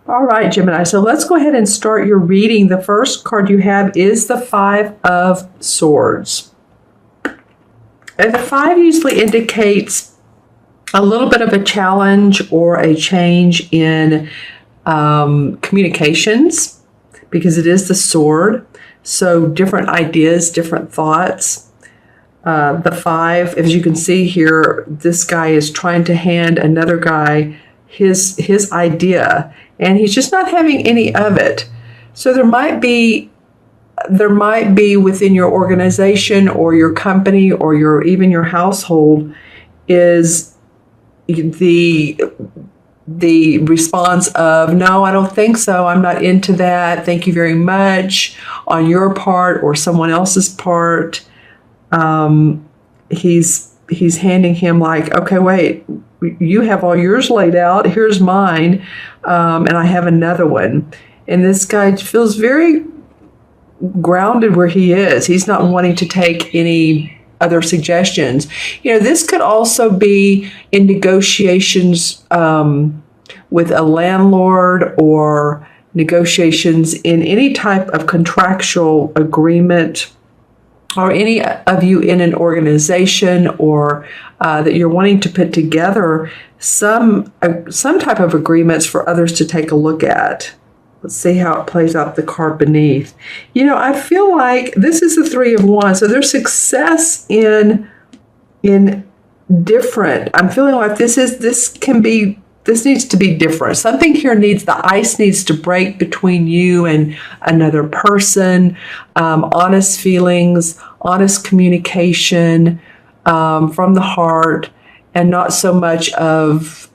All right, Gemini. So let's go ahead and start your reading. The first card you have is the Five of Swords. And the five usually indicates a little bit of a challenge or a change in communications, because it is the sword. So different ideas, different thoughts. The five, as you can see here, this guy is trying to hand another guy his idea, and he's just not having any of it. So there might be within your organization or your company or even your household is the response of, no, I don't think so. I'm not into that. Thank you very much, on your part or someone else's part. He's handing him like, okay, wait, you have all yours laid out. Here's mine. And I have another one. And this guy feels very grounded where he is. He's not wanting to take any other suggestions. This could also be in negotiations with a landlord, or negotiations in any type of contractual agreement, or any of you in an organization, or that you're wanting to put together some type of agreements for others to take a look at. Let's see how it plays out the card beneath. I feel like this is the Three of Wands. So there's success in different. I'm feeling like this needs to be different. Something here the ice needs to break between you and another person. Honest feelings, honest communication from the heart, and not so much of,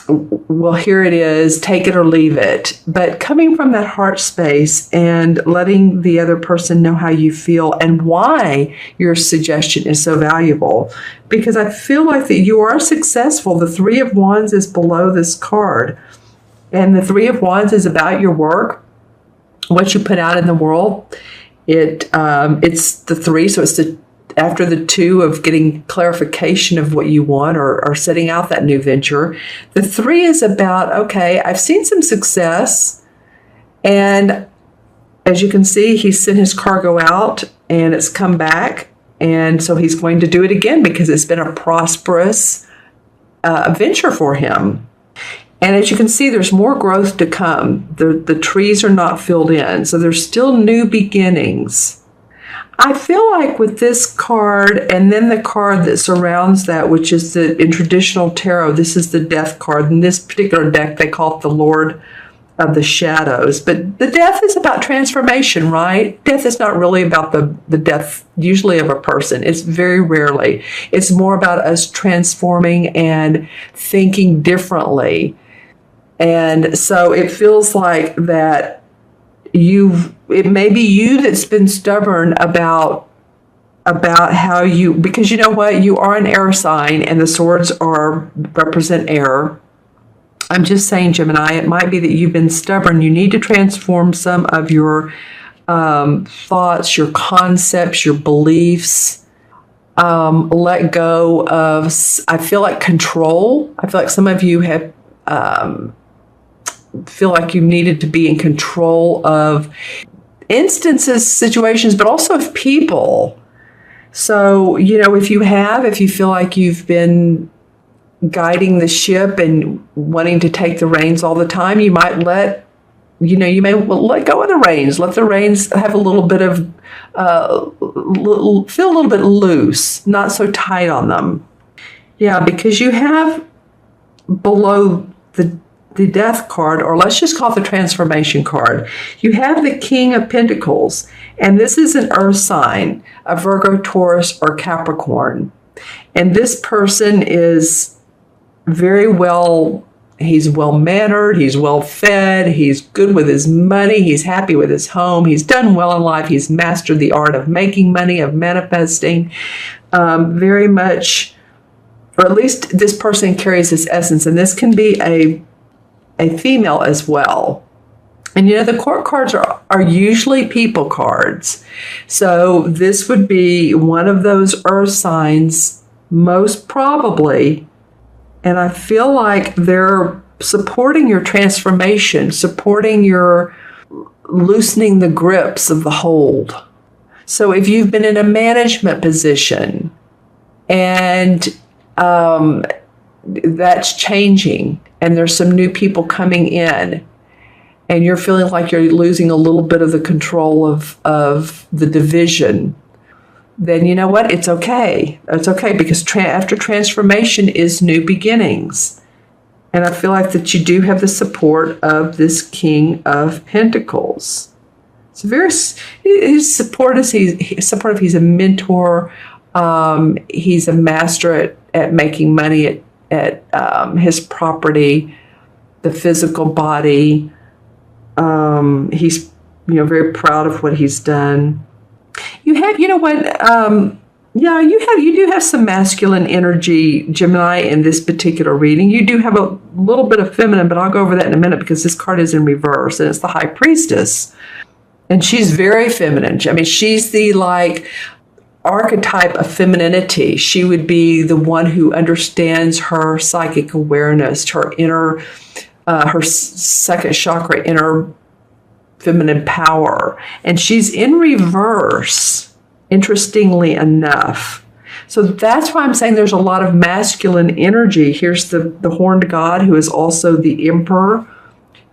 well, here it is, take it or leave it. But coming from that heart space and letting the other person know how you feel and why your suggestion is so valuable. Because I feel like that you are successful. The Three of Wands is below this card. And the Three of Wands is about your work, what you put out in the world. It's the three, so it's after the two of getting clarification of what you want, or setting out that new venture. The three is about, okay, I've seen some success, and as you can see, he sent his cargo out and it's come back, and so he's going to do it again because it's been a prosperous venture for him. And as you can see, there's more growth to come. The trees are not filled in, so there's still new beginnings. I feel like with this card, and then the card that surrounds that, which is in traditional tarot, this is the Death card. In this particular deck, they call it the Lord of the Shadows. But the death is about transformation, right? Death is not really about the death, usually, of a person. It's very rarely. It's more about us transforming and thinking differently. And so it feels like that it may be you that's been stubborn about how you, because you know what, you are an air sign, and the swords represent air. I'm just saying, Gemini, it might be that you've been stubborn. You need to transform some of your thoughts, your concepts, your beliefs. Let go of, I feel like, control. I feel like some of you have feel like you needed to be in control of instances, situations, but also of people. So, if you feel like you've been guiding the ship and wanting to take the reins all the time, you might let go of the reins. Let the reins have a little bit of, feel a little bit loose, not so tight on them. Yeah, because you have below the Death card, or let's just call it the Transformation card, you have the King of Pentacles, and this is an earth sign, a Virgo, Taurus, or Capricorn. And this person is he's well-mannered, he's well-fed, he's good with his money, he's happy with his home, he's done well in life, he's mastered the art of making money, of manifesting, very much, or at least this person carries this essence, and this can be a female as well. And the court cards are usually people cards. So this would be one of those earth signs, most probably. And I feel like they're supporting your transformation, supporting your loosening the grips of the hold. So if you've been in a management position and that's changing and there's some new people coming in and you're feeling like you're losing a little bit of the control of the division, then you know what? It's okay. It's okay, because after transformation is new beginnings. And I feel like that you do have the support of this King of Pentacles. It's very, his support is he's supportive. He's a mentor. He's a master at making money at his property, the physical body. He's very proud of what he's done. You have, you do have some masculine energy, Gemini, in this particular reading. You do have a little bit of feminine, but I'll go over that in a minute because this card is in reverse and it's the High Priestess. And she's very feminine. I mean, she's the archetype of femininity. She would be the one who understands her psychic awareness, her inner, her second chakra, inner feminine power. And she's in reverse, interestingly enough. So that's why I'm saying there's a lot of masculine energy. Here's the horned god, who is also the emperor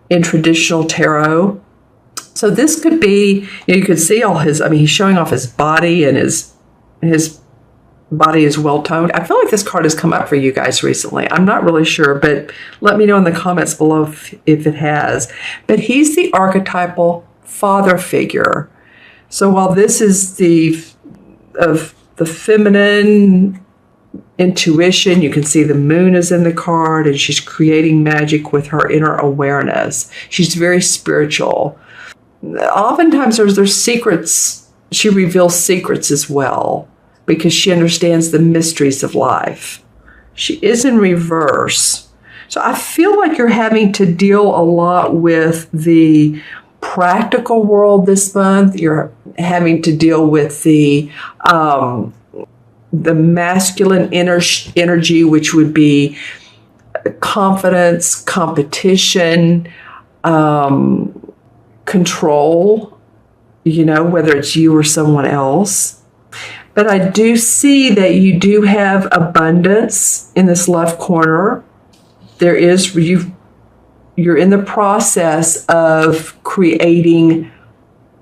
in traditional tarot. So this could be, you could see all his, he's showing off his body, and his body is well toned. I feel like this card has come up for you guys recently. I'm not really sure, but let me know in the comments below if it has. But he's the archetypal father figure. So while this is the feminine intuition, you can see the moon is in the card and she's creating magic with her inner awareness. She's very spiritual. Oftentimes there's secrets. She reveals secrets as well, because she understands the mysteries of life. She is in reverse. So I feel like you're having to deal a lot with the practical world this month. You're having to deal with the masculine energy, which would be confidence, competition, control, whether it's you or someone else. But I do see that you do have abundance in this left corner. There is, you're in the process of creating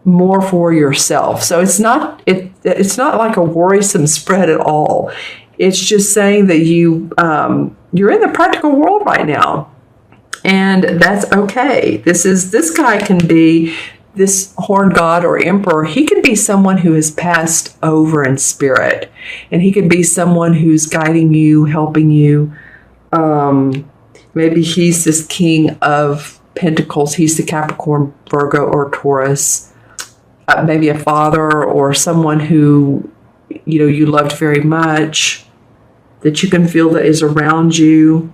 more for yourself. So it's not like a worrisome spread at all. It's just saying that you're in the practical world right now. And that's okay. This guy can be, this horned god or emperor, he can be someone who has passed over in spirit, and he can be someone who's guiding you, helping you. Maybe he's this King of Pentacles. He's the Capricorn, Virgo, or Taurus. Maybe a father or someone who, you loved very much, that you can feel that is around you.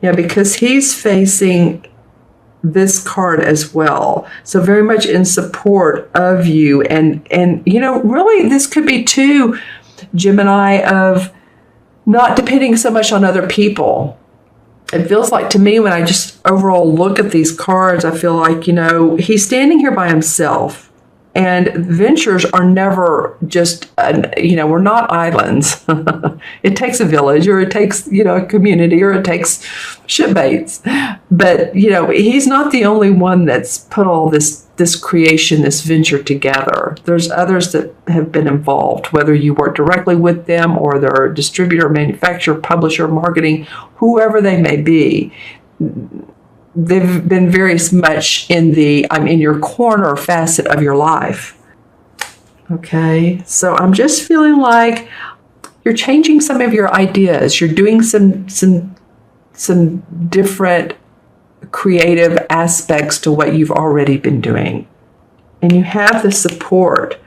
Yeah, because he's facing this card as well. So very much in support of you. And really this could be too, Gemini, of not depending so much on other people. It feels like to me, when I just overall look at these cards, I feel like, he's standing here by himself. And ventures are never just, we're not islands. It takes a village, or it takes, a community, or it takes shipmates. But, he's not the only one that's put all this creation, this venture together. There's others that have been involved, whether you work directly with them or they're a distributor, manufacturer, publisher, marketing, whoever they may be. They've been very much in the I'm in your corner facet of your life. Okay, so I'm just feeling like you're changing some of your ideas. You're doing some different creative aspects to what you've already been doing. And you have the support.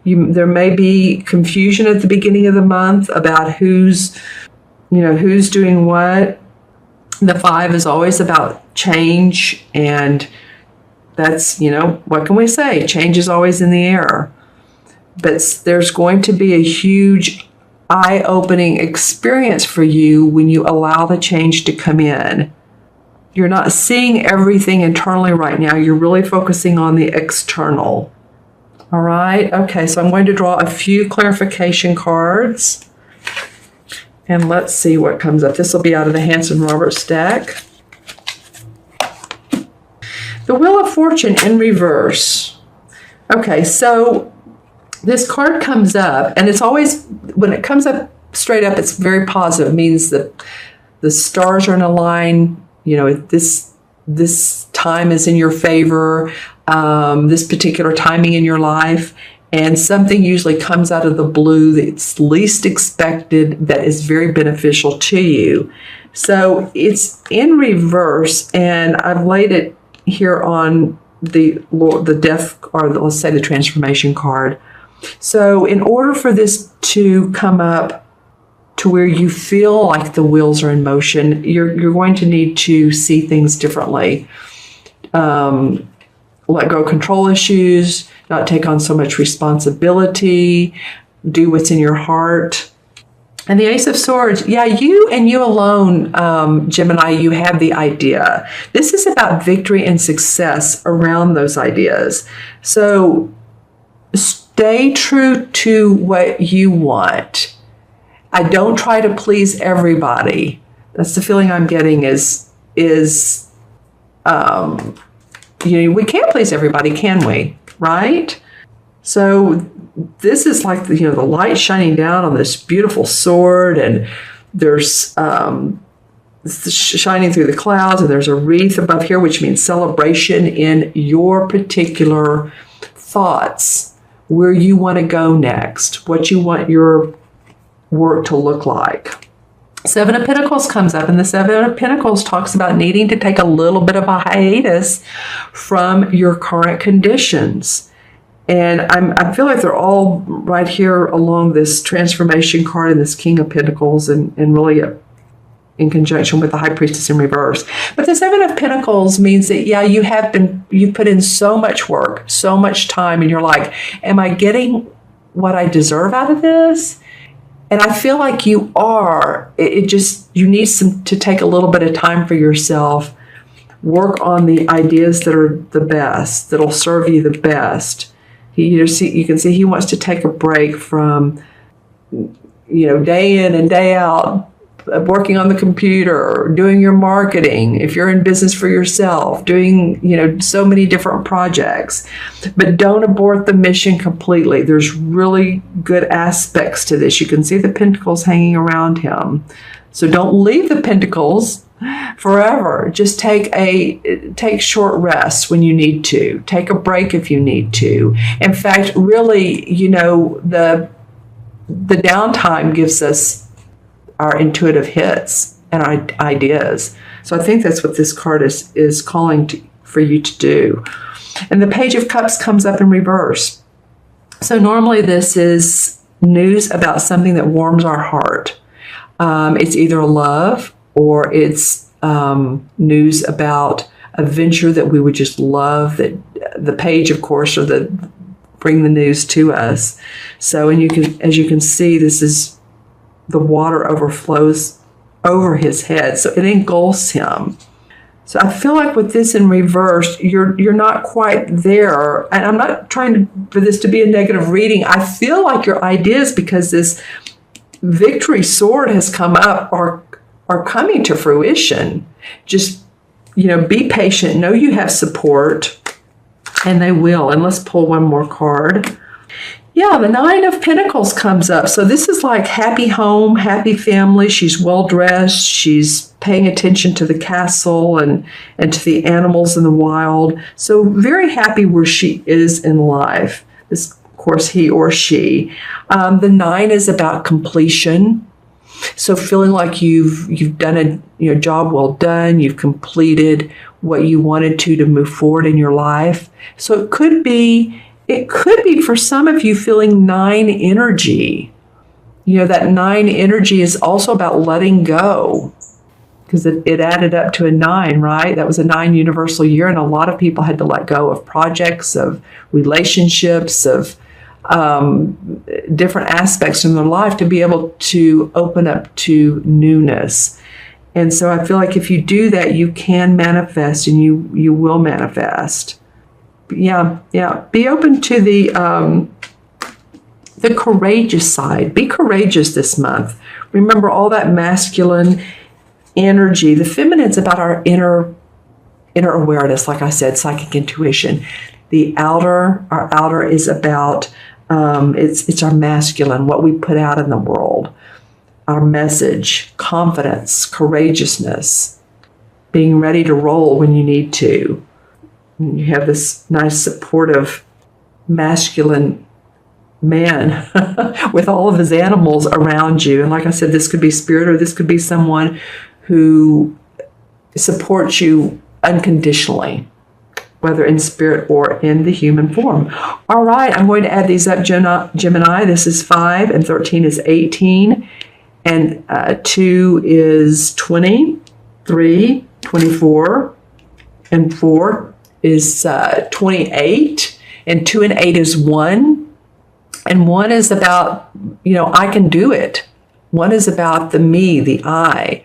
There may be confusion at the beginning of the month about who's doing what. The 5 is always about change, and that's, what can we say? Change is always in the air. But there's going to be a huge eye-opening experience for you when you allow the change to come in. You're not seeing everything internally right now. You're really focusing on the external. All right. Okay. So I'm going to draw a few clarification cards. And let's see what comes up. This will be out of the Hanson Roberts deck. The Wheel of Fortune in reverse. Okay. So this card comes up, and it's always, when it comes up straight up, it's very positive. It means that the stars are in a line. You know, this time is in your favor, this particular timing in your life, and something usually comes out of the blue that's least expected that is very beneficial to you. So it's in reverse, and I've laid it here on the death, or let's say the transformation card. So in order for this to come up to where you feel like the wheels are in motion, you're going to need to see things differently. Let go of control issues, not take on so much responsibility, do what's in your heart. And the Ace of Swords, yeah, you and you alone, Gemini, you have the idea. This is about victory and success around those ideas. So stay true to what you want. I don't try to please everybody. That's the feeling I'm getting is we can't please everybody, can we? Right? So this is like the light shining down on this beautiful sword, and there's shining through the clouds, and there's a wreath above here, which means celebration in your particular thoughts, where you want to go next, what you want your work to look like. Seven of Pentacles comes up, and the Seven of Pentacles talks about needing to take a little bit of a hiatus from your current conditions. And I feel like they're all right here along this transformation card and this King of Pentacles, and really in conjunction with the High Priestess in reverse. But the Seven of Pentacles means that, yeah, you've put in so much work, so much time, and you're like, am I getting what I deserve out of this? And I feel like you are. You need to take a little bit of time for yourself, work on the ideas that are the best, that'll serve you the best. You can see he wants to take a break from, day in and day out, working on the computer, doing your marketing, if you're in business for yourself, doing, so many different projects. But don't abort the mission completely. There's really good aspects to this. You can see the pentacles hanging around him. So don't leave the pentacles forever. Just take short rests when you need to. Take a break if you need to. In fact, really, the downtime gives us our intuitive hits and our ideas. So I think that's what this card is calling for you to do. And the Page of Cups comes up in reverse. So normally this is news about something that warms our heart. It's either love, or it's news about a venture that we would just love, that the page, of course, or bring the news to us. So, as you can see, this is the water overflows over his head, so it engulfs him. So I feel like with this in reverse, you're not quite there. And I'm not trying for this to be a negative reading. I feel like your ideas, because this victory sword has come up, are coming to fruition. Just, be patient. Know you have support, and they will. And let's pull one more card. Yeah, the Nine of Pentacles comes up. So this is like happy home, happy family. She's well-dressed. She's paying attention to the castle and to the animals in the wild. So very happy where she is in life. This, of course, he or she. The Nine is about completion. So feeling like you've done a job well done. You've completed what you wanted to move forward in your life. So it could be for some of you feeling Nine energy. That Nine energy is also about letting go, because it added up to a 9, right? That was a 9 universal year, and a lot of people had to let go of projects, of relationships, of different aspects in their life to be able to open up to newness. And so I feel like if you do that, you can manifest, and you will manifest. Yeah. Be open to the courageous side. Be courageous this month. Remember all that masculine energy. The feminine's about our inner awareness, like I said, psychic intuition. Our outer is about it's our masculine, what we put out in the world, our message, confidence, courageousness, being ready to roll when you need to. You have this nice supportive masculine man with all of his animals around you. And like I said, this could be spirit, or this could be someone who supports you unconditionally, whether in spirit or in the human form. All right, I'm going to add these up, Gemini. This is 5, and 13 is 18, and 2 is 20, 3, 24, and 4 is 28, and 2 and 8 is 1. And 1 is about, I can do it. 1 is about the me, the I.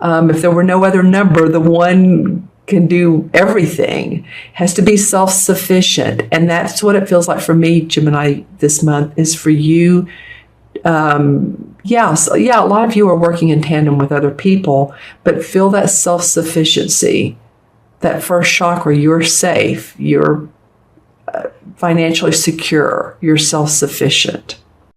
If there were no other number, the 1 can do everything. Has to be self-sufficient. And that's what it feels like for me, Gemini, this month, is for you. A lot of you are working in tandem with other people, but feel that self-sufficiency, that first chakra. You're safe. You're financially secure. You're self-sufficient.